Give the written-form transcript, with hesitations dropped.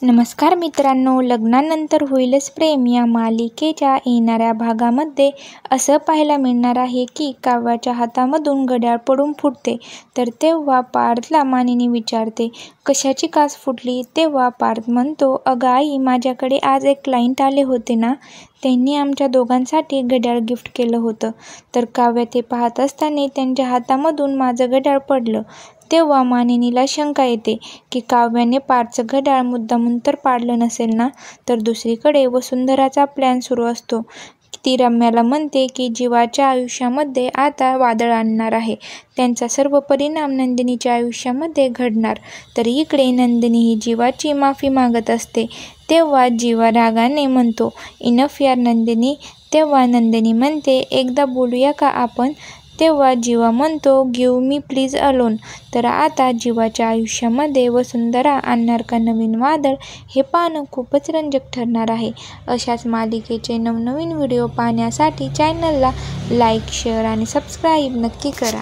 नमस्कार मित्रांनो, लग्नानंतर होईलच प्रेम या मालिकेच्या येणाऱ्या भागामध्ये असं पाहायला मिळणार आहे की काव्याच्या हातामधून घड्याळ पडून फुटते. तर तेव्हा पार्थला मानिनी विचारते, कशाची काच फुटली? तेव्हा पार्थ म्हणतो, अगं आई, माझ्याकडे आज एक क्लायंट आले होते ना, त्यांनी आमच्या दोघांसाठी घड्याळ गिफ्ट केलं होतं. तर काव्य ते पाहत असताना त्यांच्या हातामधून माझं घड्याळ पडलं. तेव्हा मानिनीला शंका येते की काव्याने पार्थचं घड्याळ मुद्दामून तर पाडलं नसेल ना. तर दुसरीकडे वसुंधराचा प्लॅन सुरू असतो. ती रम्याला म्हणते की जीवाच्या आयुष्यामध्ये आता वादळ आणणार आहे. त्यांचा सर्व परिणाम नंदिनीच्या आयुष्यामध्ये घडणार. तर इकडे नंदिनी ही जीवाची माफी मागत असते. तेव्हा जीवा रागाने म्हणतो, इनफ यार नंदिनी. तेव्हा नंदिनी म्हणते, एकदा बोलूया का आपण? तेव्हा जीवा म्हणतो, गिव्ह मी प्लीज अलोन. तर आता जीवाच्या आयुष्यामध्ये वसुंधरा आणणार का नवीन वादळ, हे पाहणं खूपच रंजक ठरणार आहे. अशाच मालिकेचे नवनवीन व्हिडिओ पाहण्यासाठी चॅनलला लाईक, शेअर आणि सबस्क्राईब नक्की करा.